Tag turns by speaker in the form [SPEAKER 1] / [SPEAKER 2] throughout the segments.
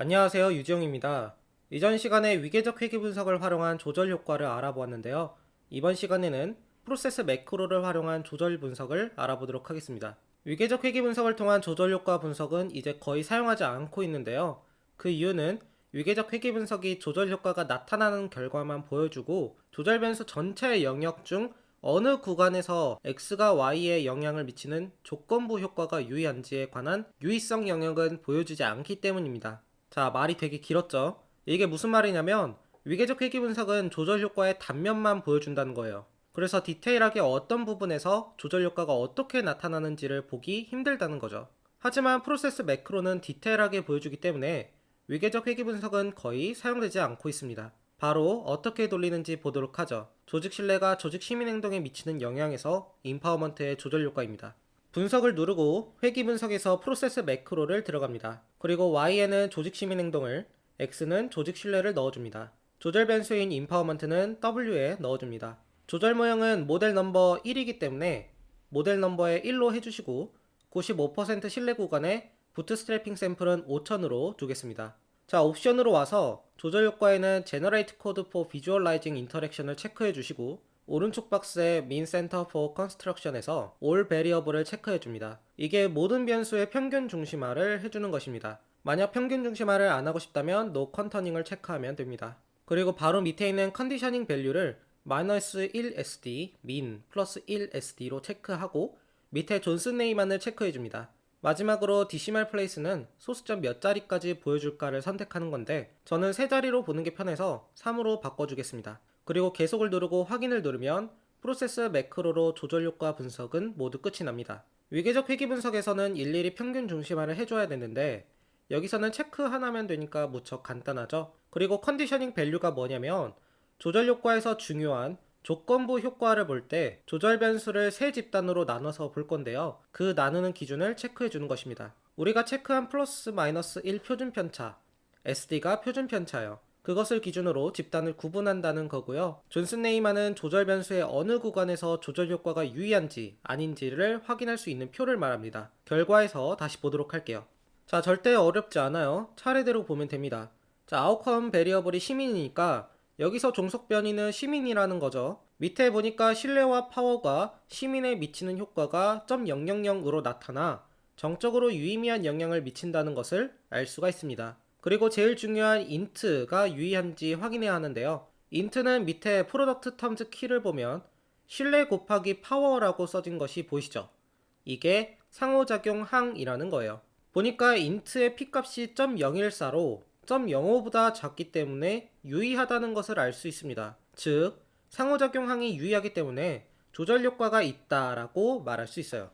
[SPEAKER 1] 안녕하세요, 유지영입니다. 이전 시간에 위계적 회귀 분석을 활용한 조절 효과를 알아보았는데요. 이번 시간에는 프로세스 매크로를 활용한 조절 분석을 알아보도록 하겠습니다. 위계적 회귀 분석을 통한 조절 효과 분석은 이제 거의 사용하지 않고 있는데요. 그 이유는 위계적 회귀 분석이 조절 효과가 나타나는 결과만 보여주고 조절 변수 전체의 영역 중 어느 구간에서 x가 y에 영향을 미치는 조건부 효과가 유의한지에 관한 유의성 영역은 보여주지 않기 때문입니다. 자, 말이 되게 길었죠? 이게 무슨 말이냐면 위계적 회귀 분석은 조절 효과의 단면만 보여준다는 거예요. 그래서 디테일하게 어떤 부분에서 조절 효과가 어떻게 나타나는지를 보기 힘들다는 거죠. 하지만 프로세스 매크로는 디테일하게 보여주기 때문에 위계적 회귀 분석은 거의 사용되지 않고 있습니다. 바로 어떻게 돌리는지 보도록 하죠. 조직 신뢰가 조직 시민 행동에 미치는 영향에서 임파워먼트의 조절 효과입니다. 분석을 누르고 회귀 분석에서 프로세스 매크로를 들어갑니다. 그리고 Y에는 조직 시민 행동을, X는 조직 신뢰를 넣어줍니다. 조절 변수인 임파워먼트는 W에 넣어줍니다. 조절 모형은 모델 넘버 1이기 때문에 모델 넘버에 1로 해주시고 95% 신뢰 구간에 부트스트래핑 샘플은 5000으로 두겠습니다. 자, 옵션으로 와서 조절 효과에는 Generate Code for Visualizing Interaction을 체크해 주시고 오른쪽 박스의 Mean Center for Construction에서 All Variable을 체크해 줍니다. 이게 모든 변수의 평균 중심화를 해주는 것입니다. 만약 평균 중심화를 안 하고 싶다면 No Contouring을 체크하면 됩니다. 그리고 바로 밑에 있는 컨디셔닝 밸류를 -1SD, min, 플러스 1SD로 체크하고 밑에 존슨 네이만을 체크해 줍니다. 마지막으로 decimal place는 소수점 몇 자리까지 보여줄까를 선택하는 건데 저는 세 자리로 보는 게 편해서 3으로 바꿔주겠습니다. 그리고 계속을 누르고 확인을 누르면 프로세스 매크로로 조절 효과 분석은 모두 끝이 납니다. 위계적 회귀 분석에서는 일일이 평균 중심화를 해줘야 되는데 여기서는 체크 하나면 되니까 무척 간단하죠. 그리고 컨디셔닝 밸류가 뭐냐면 조절 효과에서 중요한 조건부 효과를 볼 때 조절 변수를 세 집단으로 나눠서 볼 건데요. 그 나누는 기준을 체크해 주는 것입니다. 우리가 체크한 플러스 마이너스 1 표준 편차, SD가 표준 편차예요. 그것을 기준으로 집단을 구분한다는 거고요. 존슨 네이만은 조절 변수의 어느 구간에서 조절 효과가 유의한지 아닌지를 확인할 수 있는 표를 말합니다. 결과에서 다시 보도록 할게요. 자, 절대 어렵지 않아요. 차례대로 보면 됩니다. 자, 아웃컴 베리어블이 시민이니까 여기서 종속 변이는 시민이라는 거죠. 밑에 보니까 신뢰와 파워가 시민에 미치는 효과가 0.000으로 나타나 정적으로 유의미한 영향을 미친다는 것을 알 수가 있습니다. 그리고 제일 중요한 int가 유의한지 확인해야 하는데요. int는 밑에 프로덕트 텀즈 키를 보면 신뢰 곱하기 파워라고 써진 것이 보이시죠? 이게 상호작용 항이라는 거예요. 보니까 int의 p값이 0.014로 0.05보다 작기 때문에 유의하다는 것을 알 수 있습니다. 즉, 상호작용항이 유의하기 때문에 조절 효과가 있다라고 말할 수 있어요.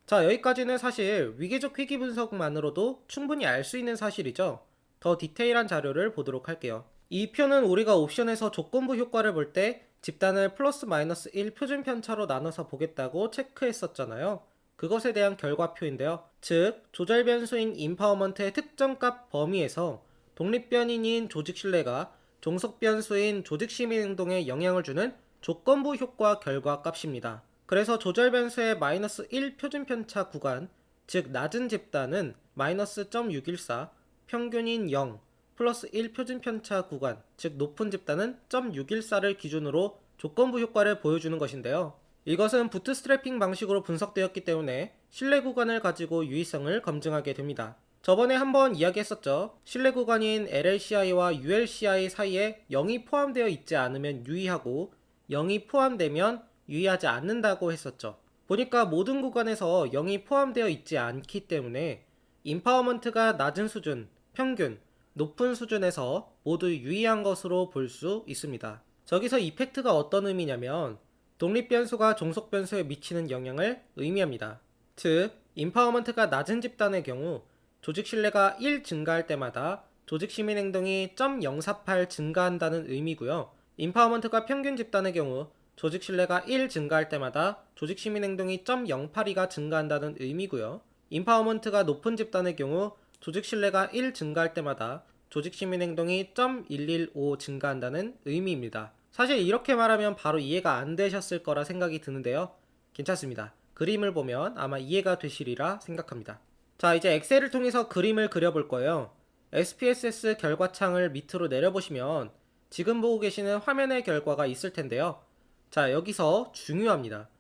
[SPEAKER 1] 자, 여기까지는 사실 위계적 회귀 분석만으로도 충분히 알 수 있는 사실이죠. 더 디테일한 자료를 보도록 할게요. 이 표는 우리가 옵션에서 조건부 효과를 볼 때 집단을 플러스 마이너스 1 표준 편차로 나눠서 보겠다고 체크했었잖아요. 그것에 대한 결과표인데요. 즉, 조절 변수인 임파워먼트의 특정 값 범위에서 독립변인인 조직 신뢰가 종속 변수인 조직 시민 행동에 영향을 주는 조건부 효과 결과 값입니다. 그래서 조절 변수의 마이너스 1 표준 편차 구간, 즉 낮은 집단은 마이너스 0.614, 평균인 0, 플러스 1 표준 편차 구간, 즉 높은 집단은 0.614를 기준으로 조건부 효과를 보여주는 것인데요. 이것은 부트스트래핑 방식으로 분석되었기 때문에 신뢰 구간을 가지고 유의성을 검증하게 됩니다. 저번에 한번 이야기했었죠. 신뢰 구간인 LLCI와 ULCI 사이에 0이 포함되어 있지 않으면 유의하고 0이 포함되면 유의하지 않는다고 했었죠. 보니까 모든 구간에서 0이 포함되어 있지 않기 때문에 임파워먼트가 낮은 수준, 평균, 높은 수준에서 모두 유의한 것으로 볼 수 있습니다. 저기서 이펙트가 어떤 의미냐면 독립 변수가 종속 변수에 미치는 영향을 의미합니다. 즉, 임파워먼트가 낮은 집단의 경우 조직 신뢰가 1 증가할 때마다 조직 시민 행동이 0.048 증가한다는 의미고요. 임파워먼트가 평균 집단의 경우 조직 신뢰가 1 증가할 때마다 조직 시민 행동이 0.082가 증가한다는 의미고요. 임파워먼트가 높은 집단의 경우 조직 신뢰가 1 증가할 때마다 조직 시민 행동이 0.115 증가한다는 의미입니다. 사실 이렇게 말하면 바로 이해가 안 되셨을 거라 생각이 드는데요. 괜찮습니다. 그림을 보면 아마 이해가 되시리라 생각합니다. 자, 이제 엑셀을 통해서 그림을 그려볼 거예요. SPSS 결과창을 밑으로 내려보시면 지금 보고 계시는 화면의 결과가 있을 텐데요. 자, 여기서 중요합니다.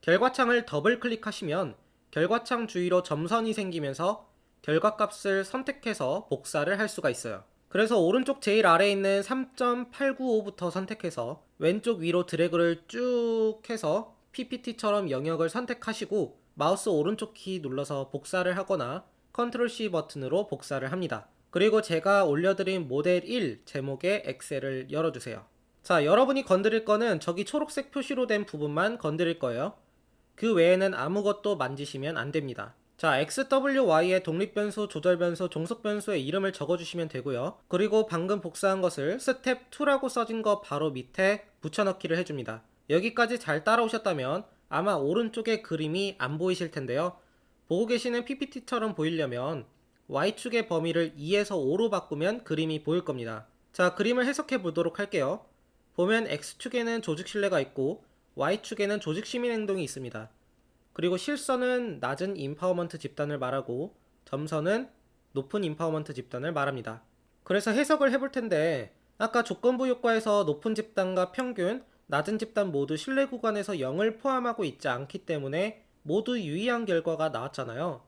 [SPEAKER 1] 결과창을 더블 클릭하시면 결과창 주위로 점선이 생기면서 결과값을 선택해서 복사를 할 수가 있어요. 그래서 오른쪽 제일 아래에 있는 3.895부터 선택해서 왼쪽 위로 드래그를 쭉 해서 PPT처럼 영역을 선택하시고 마우스 오른쪽 키 눌러서 복사를 하거나 컨트롤 C 버튼으로 복사를 합니다. 그리고 제가 올려드린 모델 1 제목의 엑셀을 열어주세요. 자, 여러분이 건드릴 거는 저기 초록색 표시로 된 부분만 건드릴 거예요. 그 외에는 아무것도 만지시면 안 됩니다. 자, XWY의 독립변수, 조절변수, 종속변수의 이름을 적어주시면 되고요. 그리고 방금 복사한 것을 스텝 2라고 써진 거 바로 밑에 붙여넣기를 해줍니다. 여기까지 잘 따라오셨다면 아마 오른쪽에 그림이 안 보이실 텐데요. 보고 계시는 PPT처럼 보이려면 Y축의 범위를 2에서 5로 바꾸면 그림이 보일 겁니다. 자, 그림을 해석해 보도록 할게요. 보면 X축에는 조직 신뢰가 있고 Y축에는 조직 시민 행동이 있습니다. 그리고 실선은 낮은 인파워먼트 집단을 말하고 점선은 높은 인파워먼트 집단을 말합니다. 그래서 해석을 해볼 텐데 아까 조건부 효과에서 높은 집단과 평균, 낮은 집단 모두 신뢰 구간에서 0을 포함하고 있지 않기 때문에 모두 유의한 결과가 나왔잖아요.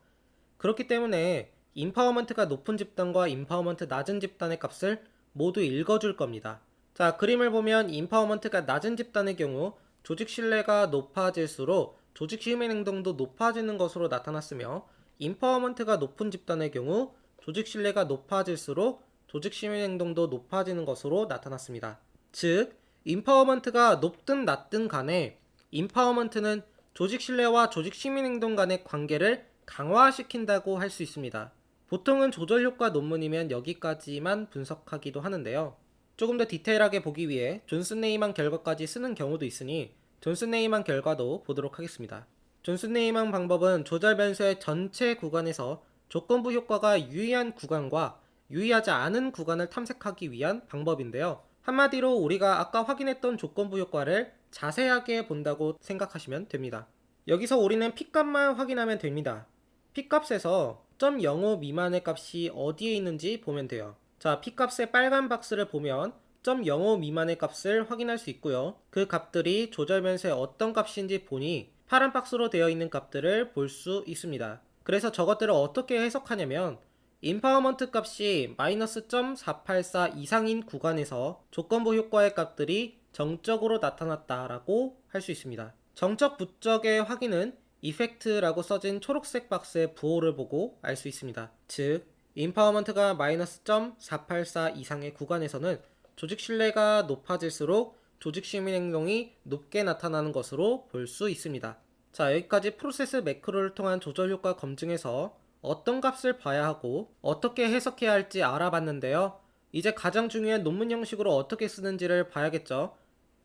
[SPEAKER 1] 그렇기 때문에 인파워먼트가 높은 집단과 인파워먼트 낮은 집단의 값을 모두 읽어줄 겁니다. 자, 그림을 보면 인파워먼트가 낮은 집단의 경우 조직 신뢰가 높아질수록 조직 시민 행동도 높아지는 것으로 나타났으며 인파워먼트가 높은 집단의 경우 조직 신뢰가 높아질수록 조직 시민 행동도 높아지는 것으로 나타났습니다. 즉, 인파워먼트가 높든 낮든 간에 인파워먼트는 조직 신뢰와 조직 시민 행동 간의 관계를 강화시킨다고 할 수 있습니다. 보통은 조절 효과 논문이면 여기까지만 분석하기도 하는데요. 조금 더 디테일하게 보기 위해 존슨 네이만 결과까지 쓰는 경우도 있으니 존슨 네이만 결과도 보도록 하겠습니다. 존슨 네이만 방법은 조절 변수의 전체 구간에서 조건부 효과가 유의한 구간과 유의하지 않은 구간을 탐색하기 위한 방법인데요. 한마디로 우리가 아까 확인했던 조건부 효과를 자세하게 본다고 생각하시면 됩니다. 여기서 우리는 P값만 확인하면 됩니다. P값에서 0.05 미만의 값이 어디에 있는지 보면 돼요. 자, P값의 빨간 박스를 보면 0.05 미만의 값을 확인할 수 있고요. 그 값들이 조절 변수의 어떤 값인지 보니 파란 박스로 되어 있는 값들을 볼 수 있습니다. 그래서 저것들을 어떻게 해석하냐면 인파워먼트 값이 마이너스 0.484 이상인 구간에서 조건부 효과의 값들이 정적으로 나타났다라고 할 수 있습니다. 정적 부적의 확인은 이펙트라고 써진 초록색 박스의 부호를 보고 알 수 있습니다. 즉, 인파워먼트가 마이너스 0.484 이상의 구간에서는 조직 신뢰가 높아질수록 조직 시민 행동이 높게 나타나는 것으로 볼 수 있습니다. 자, 여기까지 프로세스 매크로를 통한 조절 효과 검증에서 어떤 값을 봐야 하고 어떻게 해석해야 할지 알아봤는데요. 이제 가장 중요한 논문 형식으로 어떻게 쓰는지를 봐야겠죠.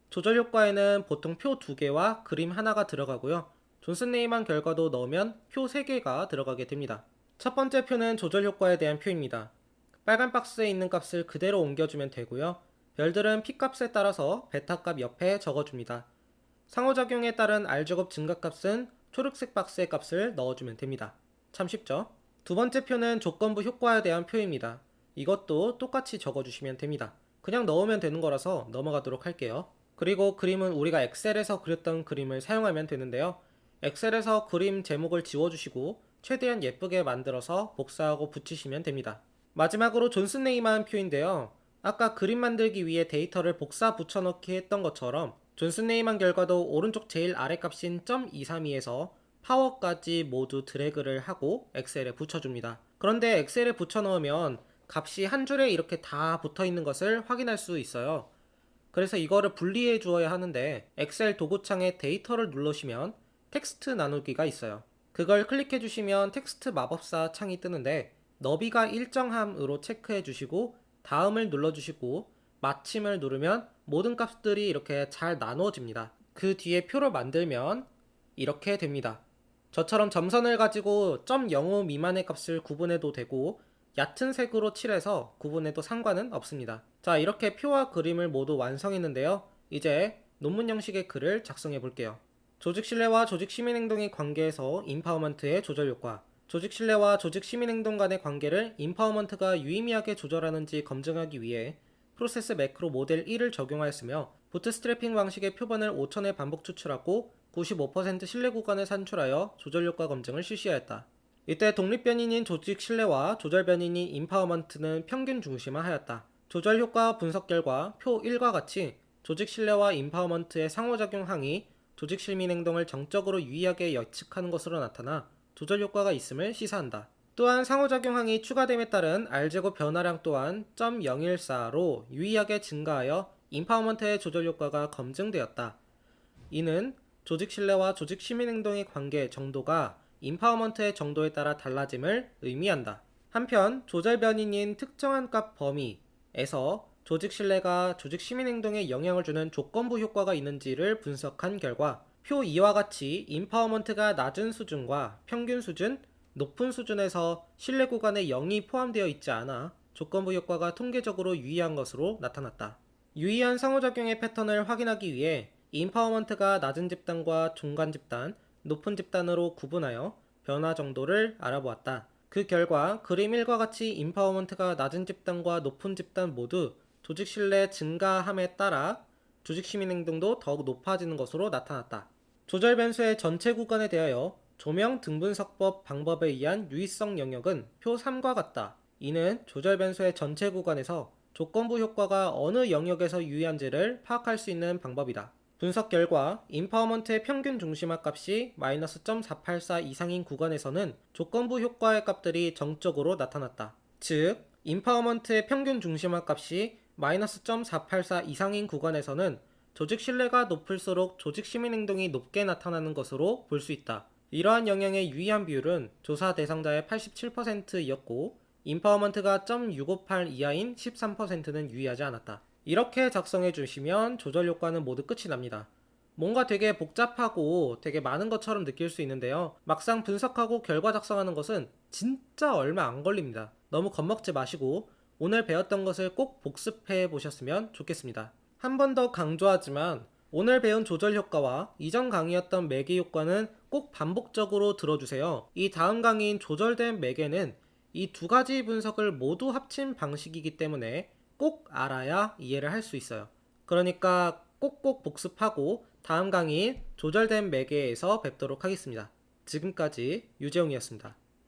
[SPEAKER 1] 조절 효과에는 보통 표 2개와 그림 하나가 들어가고요. 존슨 네이만 결과도 넣으면 표 3개가 들어가게 됩니다. 첫 번째 표는 조절 효과에 대한 표입니다. 빨간 박스에 있는 값을 그대로 옮겨주면 되고요. 별들은 P값에 따라서 베타값 옆에 적어줍니다. 상호작용에 따른 R제곱 증가값은 초록색 박스의 값을 넣어주면 됩니다. 참 쉽죠? 두 번째 표는 조건부 효과에 대한 표입니다. 이것도 똑같이 적어주시면 됩니다. 그냥 넣으면 되는 거라서 넘어가도록 할게요. 그리고 그림은 우리가 엑셀에서 그렸던 그림을 사용하면 되는데요. 엑셀에서 그림 제목을 지워주시고 최대한 예쁘게 만들어서 복사하고 붙이시면 됩니다. 마지막으로 존슨 네이만 표인데요. 아까 그림 만들기 위해 데이터를 복사 붙여넣기 했던 것처럼 존슨 네이만 결과도 오른쪽 제일 아래 값인 0.232에서 파워까지 모두 드래그를 하고 엑셀에 붙여줍니다. 그런데 엑셀에 붙여넣으면 값이 한 줄에 이렇게 다 붙어있는 것을 확인할 수 있어요. 그래서 이거를 분리해 주어야 하는데 엑셀 도구창에 데이터를 누르시면 텍스트 나누기가 있어요. 그걸 클릭해 주시면 텍스트 마법사 창이 뜨는데 너비가 일정함으로 체크해 주시고 다음을 눌러주시고 마침을 누르면 모든 값들이 이렇게 잘 나누어집니다. 그 뒤에 표를 만들면 이렇게 됩니다. 저처럼 점선을 가지고 0.05 미만의 값을 구분해도 되고 얕은 색으로 칠해서 구분해도 상관은 없습니다. 자, 이렇게 표와 그림을 모두 완성했는데요. 이제 논문 형식의 글을 작성해 볼게요. 조직 신뢰와 조직 시민 행동의 관계에서 인파워먼트의 조절 효과. 조직 신뢰와 조직 시민 행동 간의 관계를 인파워먼트가 유의미하게 조절하는지 검증하기 위해 프로세스 매크로 모델 1을 적용하였으며 부트스트래핑 방식의 표본을 5,000회 반복 추출하고 95% 신뢰 구간을 산출하여 조절 효과 검증을 실시하였다. 이때 독립 변인인 조직 신뢰와 조절 변인인 인파워먼트는 평균 중심화하였다. 조절 효과 분석 결과 표 1과 같이 조직 신뢰와 인파워먼트의 상호작용 항이 조직 시민 행동을 정적으로 유의하게 예측하는 것으로 나타나 조절 효과가 있음을 시사한다. 또한 상호작용항이 추가됨에 따른 R제곱 변화량 또한 0.014로 유의하게 증가하여 인파워먼트의 조절 효과가 검증되었다. 이는 조직 신뢰와 조직 시민 행동의 관계 정도가 인파워먼트의 정도에 따라 달라짐을 의미한다. 한편 조절 변인인 특정한 값 범위에서 조직 신뢰가 조직 시민 행동에 영향을 주는 조건부 효과가 있는지를 분석한 결과 표 2와 같이 인파워먼트가 낮은 수준과 평균 수준, 높은 수준에서 신뢰 구간에 0이 포함되어 있지 않아 조건부 효과가 통계적으로 유의한 것으로 나타났다. 유의한 상호작용의 패턴을 확인하기 위해 인파워먼트가 낮은 집단과 중간 집단, 높은 집단으로 구분하여 변화 정도를 알아보았다. 그 결과 그림 1과 같이 인파워먼트가 낮은 집단과 높은 집단 모두 조직 신뢰 증가함에 따라 조직 시민 행동도 더욱 높아지는 것으로 나타났다. 조절 변수의 전체 구간에 대하여 조명 등분석법 방법에 의한 유의성 영역은 표 3과 같다. 이는 조절 변수의 전체 구간에서 조건부 효과가 어느 영역에서 유의한지를 파악할 수 있는 방법이다. 분석 결과 인파워먼트의 평균 중심화 값이 -0.484 이상인 구간에서는 조건부 효과의 값들이 정적으로 나타났다. 즉, 인파워먼트의 평균 중심화 값이 -0.484 이상인 구간에서는 조직 신뢰가 높을수록 조직 시민 행동이 높게 나타나는 것으로 볼 수 있다. 이러한 영향의 유의한 비율은 조사 대상자의 87%이었고 인파워먼트가 0.658 이하인 13%는 유의하지 않았다. 이렇게 작성해 주시면 조절 효과는 모두 끝이 납니다. 뭔가 되게 복잡하고 되게 많은 것처럼 느낄 수 있는데요. 막상 분석하고 결과 작성하는 것은 진짜 얼마 안 걸립니다. 너무 겁먹지 마시고 오늘 배웠던 것을 꼭 복습해 보셨으면 좋겠습니다. 한 번 더 강조하지만 오늘 배운 조절 효과와 이전 강의였던 매개 효과는 꼭 반복적으로 들어주세요. 이 다음 강의인 조절된 매개는 이 두 가지 분석을 모두 합친 방식이기 때문에 꼭 알아야 이해를 할 수 있어요. 그러니까 꼭꼭 복습하고 다음 강의인 조절된 매개에서 뵙도록 하겠습니다. 지금까지 유재용이었습니다.